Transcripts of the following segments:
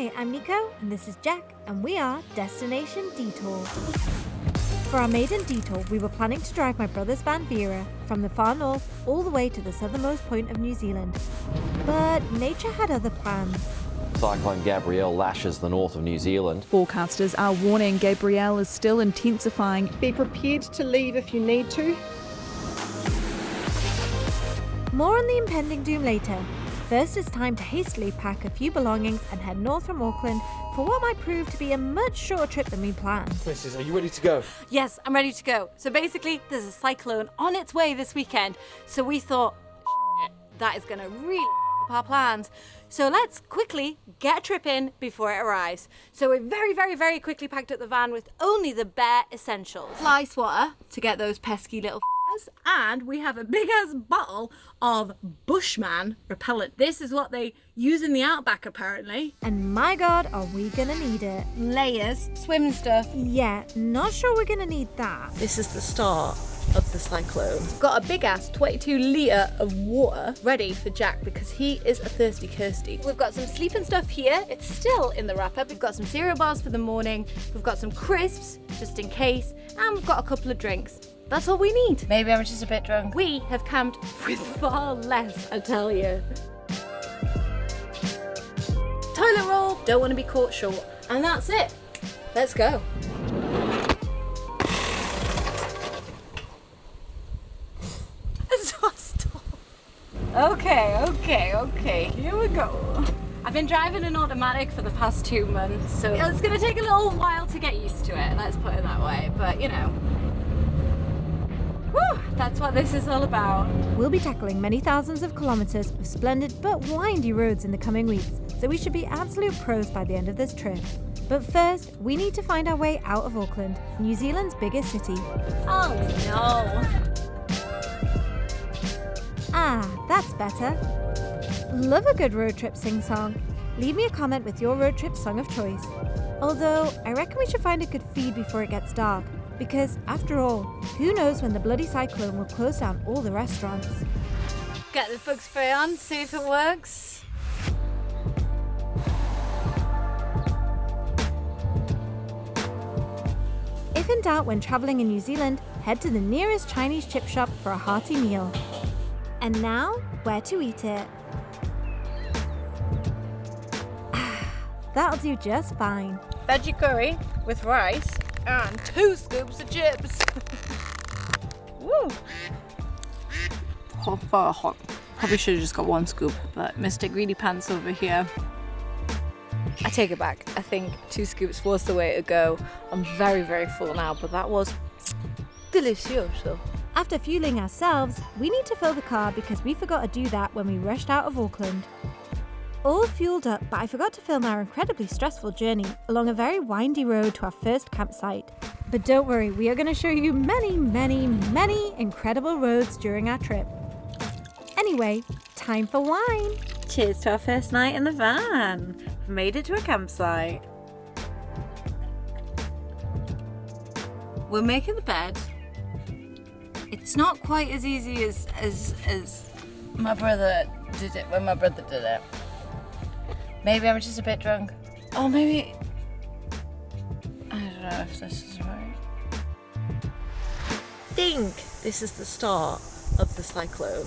Hi, I'm Nico, and this is Jack, and we are Destination Detour. For our maiden detour, we were planning to drive my brother's van Vera from the far north all the way to the southernmost point of New Zealand. But nature had other plans. Cyclone Gabrielle lashes the north of New Zealand. Forecasters are warning Gabrielle is still intensifying. Be prepared to leave if you need to. More on the impending doom later. First, it's time to hastily pack a few belongings and head north from Auckland for what might prove to be a much shorter trip than we planned. Princess, are you ready to go? Yes, I'm ready to go. So basically, there's a cyclone on its way this weekend. So we thought, that is going to really up our plans. So let's quickly get a trip in before it arrives. So we very quickly packed up the van with only the bare essentials. Ice water to get those pesky little and we have a big ass bottle of Bushman repellent. This is what they use in the outback apparently. And my god, are we gonna need it. Layers, swim stuff. Yeah, not sure we're gonna need that. This is the start of the cyclone. Got a big ass 22 litre of water ready for Jack because he is a thirsty Kirsty. We've got some sleeping stuff here. It's still in the wrapper. We've got some cereal bars for the morning. We've got some crisps just in case. And we've got a couple of drinks. That's all we need. Maybe I'm just a bit drunk. We have camped with far less, I tell you. Toilet roll, don't want to be caught short. And that's it. Let's go. Okay, here we go. I've been driving an automatic for the past 2 months, so it's gonna take a little while to get used to it, let's put it that way, but you know. Whew, that's what this is all about. We'll be tackling many thousands of kilometres of splendid but windy roads in the coming weeks, so we should be absolute pros by the end of this trip. But first, we need to find our way out of Auckland, New Zealand's biggest city. Oh no. Ah, that's better. Love a good road trip sing-song. Leave me a comment with your road trip song of choice. Although, I reckon we should find a good feed before it gets dark, because after all, who knows when the bloody cyclone will close down all the restaurants. Get the bug spray on, see if it works. If in doubt when travelling in New Zealand, head to the nearest Chinese chip shop for a hearty meal. And now, where to eat it. That'll do just fine. Veggie curry with rice and 2 scoops of chips. Woo! Hot. Probably should have just got 1 scoop, but Mr. Greedy Pants over here. I take it back. I think 2 scoops was the way to go. I'm very full now, but that was delicioso. After fueling ourselves, we need to fill the car because we forgot to do that when we rushed out of Auckland. All fueled up, but I forgot to film our incredibly stressful journey along a very windy road to our first campsite. But don't worry, we are going to show you many incredible roads during our trip. Anyway, time for wine. Cheers to our first night in the van. We've made it to a campsite. We're making the bed. It's not quite as easy as my brother did it when my brother did it. Maybe I'm just a bit drunk. Or maybe... I don't know if this is right. I think this is the start of the cyclone.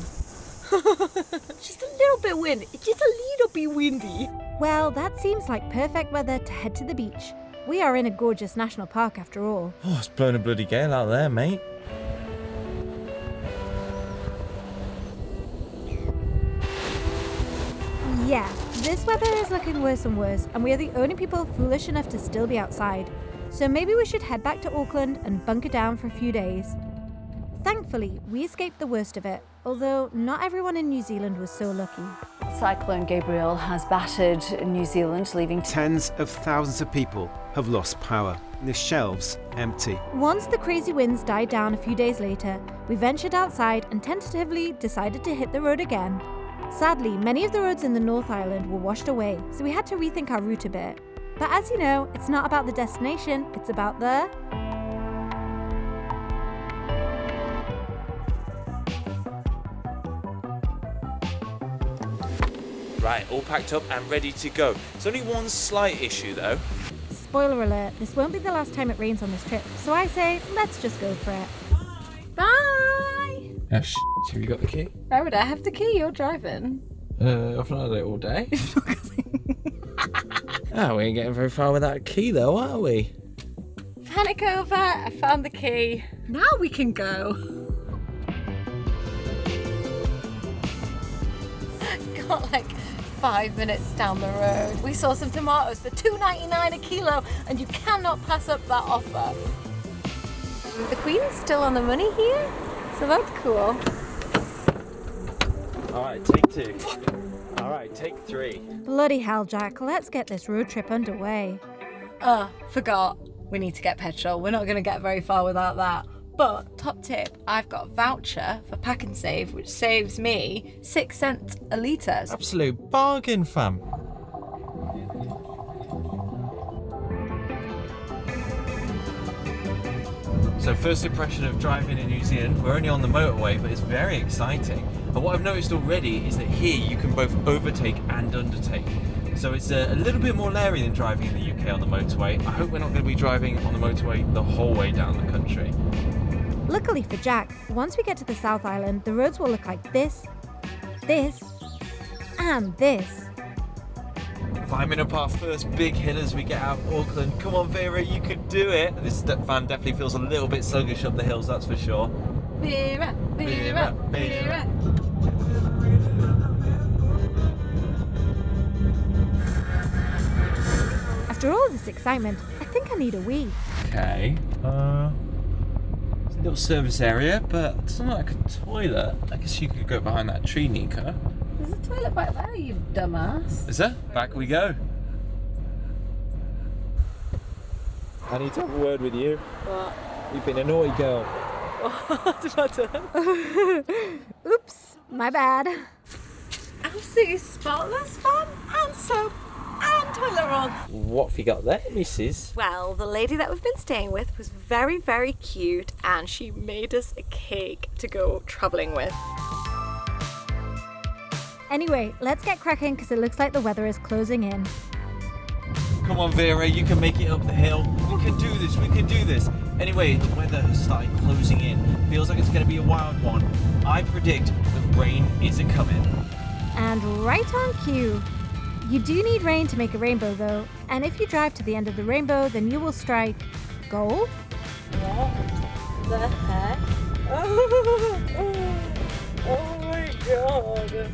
Just a little bit windy. Just a little bit windy. Well, that seems like perfect weather to head to the beach. We are in a gorgeous national park after all. Oh, it's blowing a bloody gale out there, mate. Yeah, this weather is looking worse and worse, and we are the only people foolish enough to still be outside. So maybe we should head back to Auckland and bunker down for a few days. Thankfully, we escaped the worst of it, although not everyone in New Zealand was so lucky. Cyclone Gabrielle has battered New Zealand, leaving Tens of thousands of people have lost power. The shelves empty. Once the crazy winds died down a few days later, we ventured outside and tentatively decided to hit the road again. Sadly, many of the roads in the North Island were washed away, so we had to rethink our route a bit. But as you know, it's not about the destination, it's about the... Right, all packed up and ready to go. There's only one slight issue though. Spoiler alert, this won't be the last time it rains on this trip, so I say, let's just go for it. Bye! Oh, have you got the key? Why would I have the key? You're driving. I've not had it all day. Oh, we ain't getting very far without a key though, are we? Panic over, I found the key. Now we can go. Got like 5 minutes down the road. We saw some tomatoes for $2.99 a kilo, and you cannot pass up that offer. The Queen's still on the money here, so that's cool. Alright, take 2. Alright, take 3. Bloody hell, Jack, let's get this road trip underway. Forgot. We need to get petrol. We're not going to get very far without that. But, top tip, I've got a voucher for Pack and Save, which saves me 6 cents a litre. Absolute bargain, fam. So first impression of driving in New Zealand, we're only on the motorway, but it's very exciting. And what I've noticed already is that here you can both overtake and undertake. So it's a little bit more leery than driving in the UK on the motorway. I hope we're not going to be driving on the motorway the whole way down the country. Luckily for Jack, once we get to the South Island, the roads will look like this, this, and this. Climbing up our first big hill as we get out of Auckland. Come on, Vera, you can do it. This van definitely feels a little bit sluggish up the hills, that's for sure. Vera, Vera, Vera. After all this excitement, I think I need a wee. Okay. It's a little service area, but it's not like a toilet. I guess you could go behind that tree, Nico. There's a toilet back there, you dumbass. Is there? Back we go. I need to have a word with you. What? You've been a naughty girl. What have I done? Oops, my bad. Absolutely spotless fun and soap and toilet roll. What have you got there, missus? Well, the lady that we've been staying with was very, very cute, and she made us a cake to go travelling with. Anyway, let's get cracking because it looks like the weather is closing in. Come on, Vera, you can make it up the hill. We can do this, we can do this. Anyway, the weather has started closing in. Feels like it's going to be a wild one. I predict that rain is a-coming. And right on cue. You do need rain to make a rainbow though, and if you drive to the end of the rainbow, then you will strike gold? What the heck? Oh my god.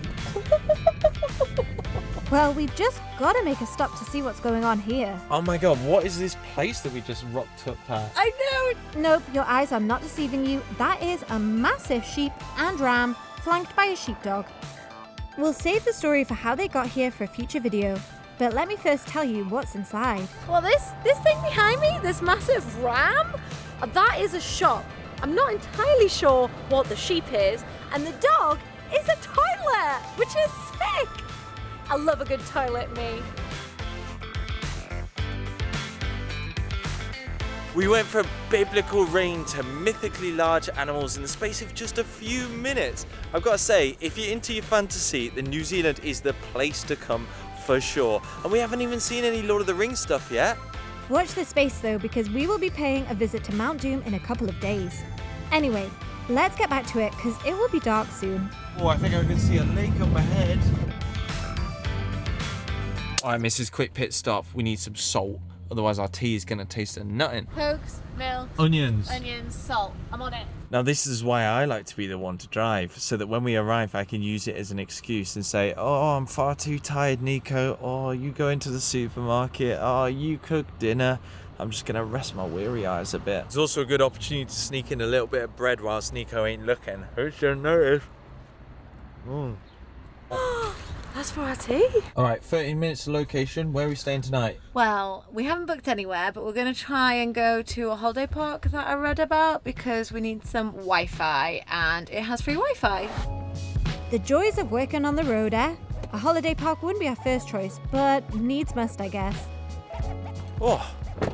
Well, we've just got to make a stop to see what's going on here. Oh my god, what is this place that we just rocked up past? I know. Nope, your eyes are not deceiving you. That is a massive sheep and ram flanked by a sheepdog. We'll save the story for how they got here for a future video, but let me first tell you what's inside. Well, this thing behind me, this massive ram, that is a shop. I'm not entirely sure what the sheep is, and the dog is a toilet, which is sick. I love a good toilet, me. We went from biblical rain to mythically large animals in the space of just a few minutes. I've got to say, if you're into your fantasy, then New Zealand is the place to come for sure. And we haven't even seen any Lord of the Rings stuff yet. Watch this space though, because we will be paying a visit to Mount Doom in a couple of days. Anyway, let's get back to it because it will be dark soon. Oh, I think I can see a lake up ahead. Alright, Mrs. Quick pit stop. We need some salt. Otherwise our tea is going to taste of nothing. Cokes, milk, Onions. salt. I'm on it. Now this is why I like to be the one to drive, so that when we arrive I can use it as an excuse and say, oh, I'm far too tired, Nico. Oh, you go into the supermarket. Oh, you cook dinner. I'm just going to rest my weary eyes a bit. It's also a good opportunity to sneak in a little bit of bread whilst Nico ain't looking. Who should notice? That's for our tea. Alright, 13 minutes to location. Where are we staying tonight? Well, we haven't booked anywhere, but we're going to try and go to a holiday park that I read about because we need some Wi-Fi, and it has free Wi-Fi. The joys of working on the road, eh? A holiday park wouldn't be our first choice, but needs must, I guess. Oh,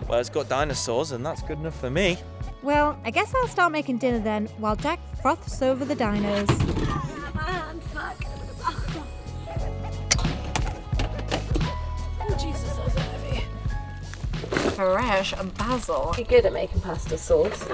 well, it's got dinosaurs and that's good enough for me. Well, I guess I'll start making dinner then, while Jack froths over the dinos. fresh basil. You're good at making pasta sauce.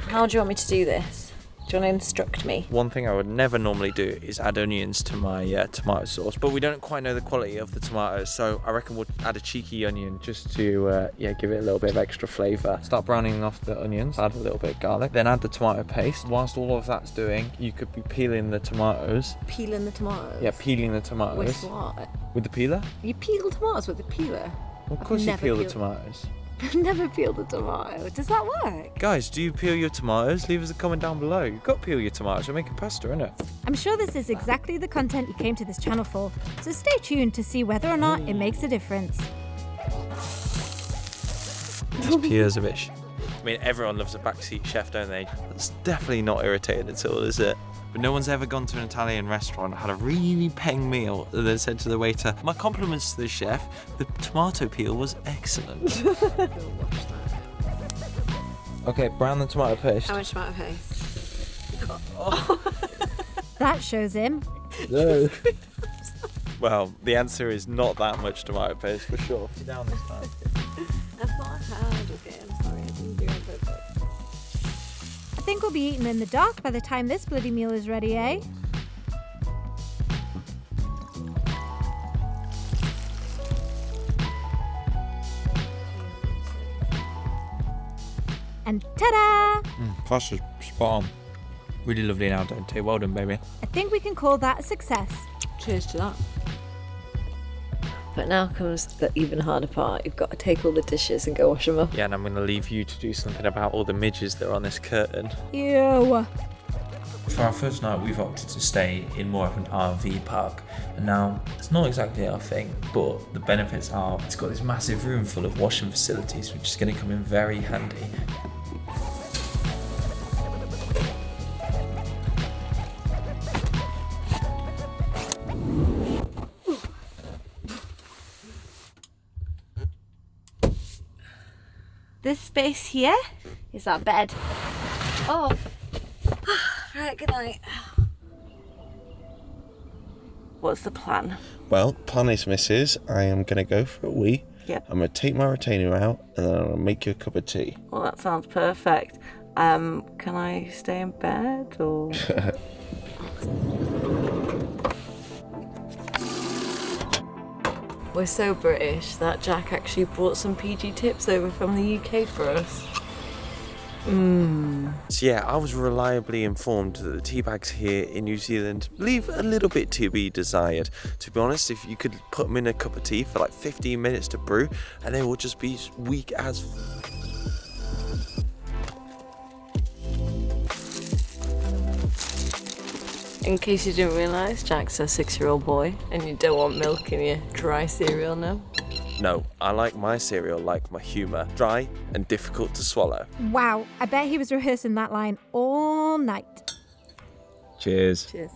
How do you want me to do this? Do you want to instruct me? One thing I would never normally do is add onions to my tomato sauce, but we don't quite know the quality of the tomatoes, so I reckon we'll add a cheeky onion just to give it a little bit of extra flavour. Start browning off the onions, add a little bit of garlic, then add the tomato paste. Whilst all of that's doing, you could be peeling the tomatoes. Peeling the tomatoes? Yeah, peeling the tomatoes. With what? With the peeler? You peel tomatoes with the peeler? Well, of course you peel the tomatoes. I've never peeled a tomato. Does that work? Guys, do you peel your tomatoes? Leave us a comment down below. You've got to peel your tomatoes. You're making pasta, innit? I'm sure this is exactly the content you came to this channel for, so stay tuned to see whether or not it makes a difference. It's pure Zavish. I mean, everyone loves a backseat chef, don't they? That's definitely not irritating at all, is it? But no one's ever gone to an Italian restaurant, had a really peng meal, and then said to the waiter, "My compliments to the chef, the tomato peel was excellent." Okay, brown the tomato paste. How much tomato paste? That shows him. No. Well, the answer is not that much tomato paste for sure. Down this time. That's not hard. Okay, I'm sorry. I didn't do it perfect. I think we'll be eating in the dark by the time this bloody meal is ready, eh? And ta-da! Pasta's spot on. Really lovely al dente. Well done, baby. I think we can call that a success. Cheers to that. But now comes the even harder part. You've got to take all the dishes and go wash them up. Yeah, and I'm going to leave you to do something about all the midges that are on this curtain. Ew. For our first night, we've opted to stay in Moorland RV park. And now, it's not exactly our thing, but the benefits are it's got this massive room full of washing facilities, which is going to come in very handy. This space here is our bed. Oh, right, good night. What's the plan? Well, plan is, missus, I am going to go for a wee. Yep. I'm going to take my retainer out and then I'm going to make you a cup of tea. Well, that sounds perfect. Can I stay in bed or? We're so British that Jack actually brought some PG tips over from the UK for us. So yeah, I was reliably informed that the tea bags here in New Zealand leave a little bit to be desired. To be honest, if you could put them in a cup of tea for like 15 minutes to brew, and they will just be weak as In case you didn't realise, Jack's a 6-year-old boy and you don't want milk in your dry cereal now. No, I like my cereal like my humour, dry and difficult to swallow. Wow, I bet he was rehearsing that line all night. Cheers. Cheers.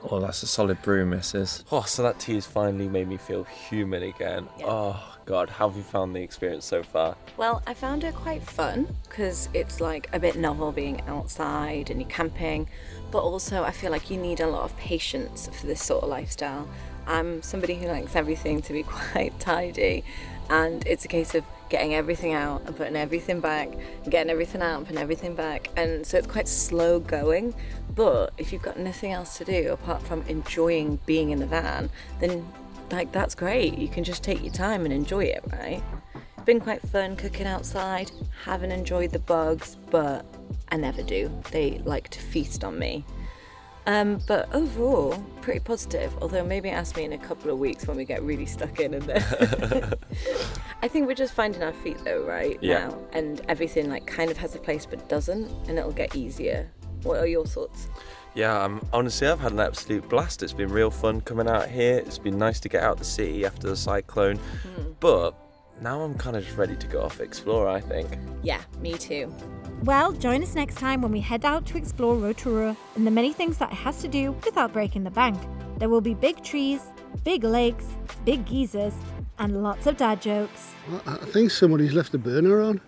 Oh, that's a solid brew, missus. Oh, so that tea has finally made me feel human again. Yeah. Oh, God, how have you found the experience so far? Well, I found it quite fun because it's like a bit novel being outside and you're camping, but also I feel like you need a lot of patience for this sort of lifestyle. I'm somebody who likes everything to be quite tidy, and it's a case of getting everything out and putting everything back, and getting everything out and putting everything back, and so it's quite slow going. But if you've got nothing else to do apart from enjoying being in the van, then like that's great. You can just take your time and enjoy it, right? It's been quite fun cooking outside. Haven't enjoyed the bugs, but I never do. They like to feast on me. But overall, pretty positive, although maybe ask me in a couple of weeks when we get really stuck in and then I think we're just finding our feet though, right? Yeah. Now, and everything like kind of has a place but doesn't, and it'll get easier. What are your thoughts? Yeah, honestly, I've had an absolute blast. It's been real fun coming out here. It's been nice to get out the city after the cyclone. But now I'm kind of just ready to go off explore, I think. Yeah, me too. Well, join us next time when we head out to explore ROTORUA and the many things that it has to do without breaking the bank. There will be big trees, big lakes, big geezers, and lots of dad jokes. I think somebody's left the burner on.